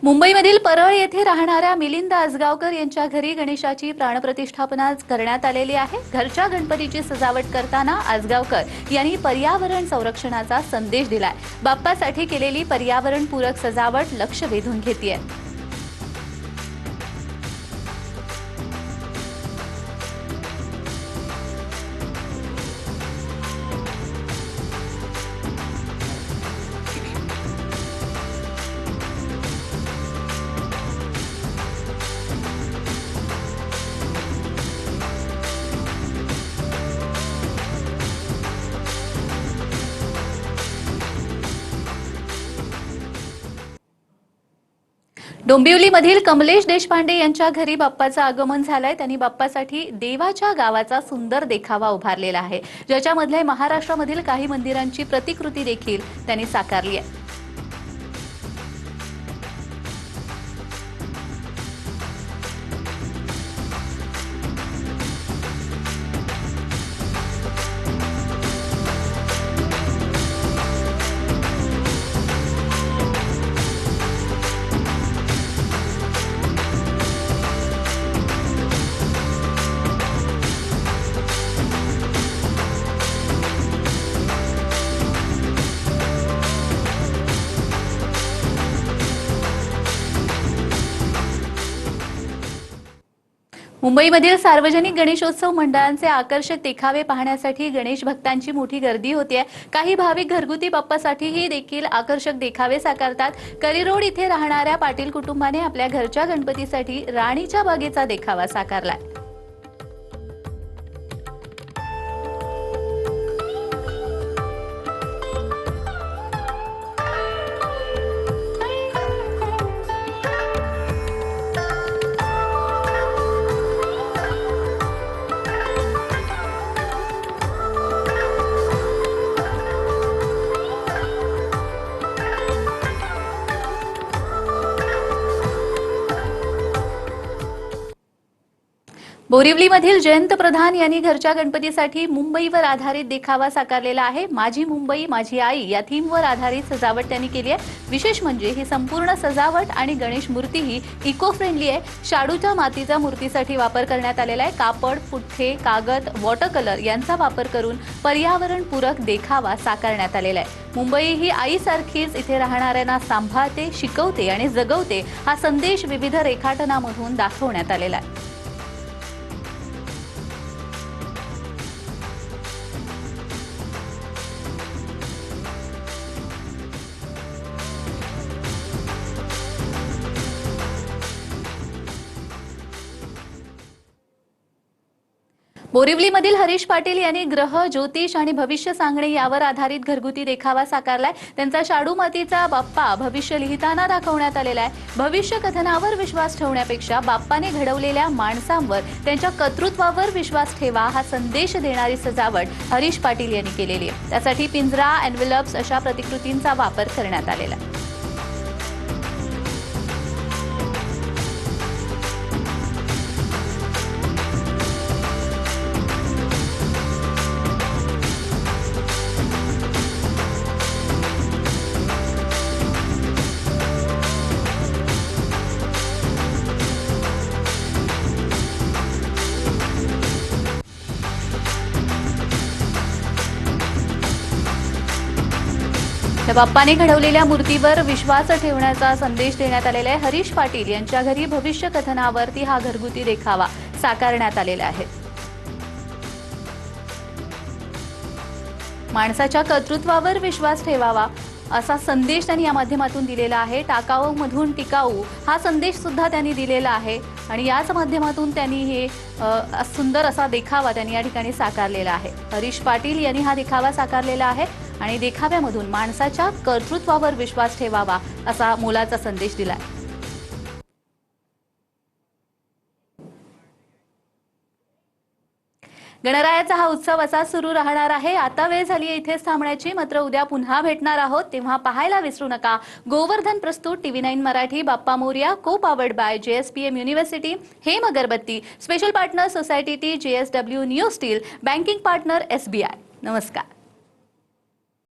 मुंबईमधील परळ येथे राहणाऱ्या मिलिंद आजगावकर यांच्या घरी गणेशाची प्राणप्रतिष्ठापना करण्यात आलेली आहे। घरच्या गणपतीची सजावट करताना आजगावकर यांनी पर्यावरण संरक्षणाचा संदेश दिलाय। बाप्पासाठी केलेली पर्यावरणपूरक सजावट लक्ष वेधून घेतेय। डोंबिवलीमधील कमलेश देशपांडे यांच्या घरी बाप्पाचं आगमन झालंय। त्यांनी बाप्पासाठी देवाच्या गावाचा सुंदर देखावा उभारलेला आहे, ज्याच्यामधले महाराष्ट्रामधील काही मंदिरांची प्रतिकृती देखील त्यांनी साकारली आहे। मुंबईमधील सार्वजनिक गणेशोत्सव मंडळांचे आकर्षक देखावे पाहण्यासाठी गणेश भक्तांची मोठी गर्दी होतीये। काही भाविक घरगुती बाप्पासाठीही देखील आकर्षक देखावे साकारतात। करी रोड इथे राहणाऱ्या पाटील कुटुंबाने आपल्या घरच्या गणपतीसाठी राणीच्या बागेचा देखावा साकारलाय। बोरिवलीमधील जयंत प्रधान यांनी घरच्या गणपतीसाठी मुंबईवर आधारित देखावा साकारलेला आहे। माझी मुंबई माझी आई या थीमवर आधारित सजावट त्यांनी केली आहे। विशेष म्हणजे ही संपूर्ण सजावट आणि गणेश मूर्ती ही इको फ्रेंडली आहे। शाडूच्या मातीचा मूर्तीसाठी वापर करण्यात आलेला आहे। कापड, पुठ्ठे, कागद, वॉटर कलर यांचा वापर करून पर्यावरणपूरक देखावा साकारण्यात आलेला आहे। मुंबई ही आईसारखीच इथे राहणाऱ्यांना सांभाळते, शिकवते आणि जगवते हा संदेश विविध रेखाटनामधून दाखवण्यात आलेला आहे। बोरिवलीमधील हरीश पाटील यांनी ग्रह, ज्योतिष आणि भविष्य सांगणे यावर आधारित घरगुती देखावा साकारलाय। त्यांचा शाडू मातीचा बाप्पा भविष्य लिहिताना दाखवण्यात आलेला आहे। भविष्य कथनावर विश्वास ठेवण्यापेक्षा बाप्पाने घडवलेल्या माणसांवर, त्यांच्या कर्तृत्वावर विश्वास ठेवा हा संदेश देणारी सजावट हरीश पाटील यांनी केलेली आहे। त्यासाठी पिंजरा, एन्व्हलप्स अशा प्रतिकृतींचा वापर करण्यात आलेला आहे। बाप्पाने घडवलेल्या मूर्तीवर विश्वास ठेवण्याचा संदेश देण्यात आलेला आहे। हरीश पाटील यांच्या घरी भविष्य कथनावरती हा घरगुती देखावा साकारण्यात आलेला आहे। माणसाच्या कर्तृत्वावर विश्वास ठेवावा असा संदेश त्यांनी या माध्यमातून दिलेला आहे। टाकाऊमधून टिकाऊ हा संदेश सुद्धा त्यांनी दिलेला आहे आणि याच माध्यमातून त्यांनी हे सुंदर असा देखावा त्यांनी या ठिकाणी साकारलेला आहे। हरीश पाटील यांनी हा देखावा साकारलेला आहे आणि देखाव्यामधून माणसाच्या कर्तृत्वावर विश्वास ठेवावा असा मोलाचा संदेश दिलाय। गणरायाचा हा उत्सव असा सुरू राहणार आहे। आता वेळ झाली आहे इथेच थांबण्याची, मात्र उद्या पुन्हा भेटणार आहोत, तेव्हा पाहायला विसरू नका गोवर्धन प्रस्तुत TV9 मराठी बाप्पा मोरया, को पावर्ड बाय JSPM युनिव्हर्सिटी, हेम अगरबत्ती, special partner society JSW new steel, banking partner SBI। नमस्कार।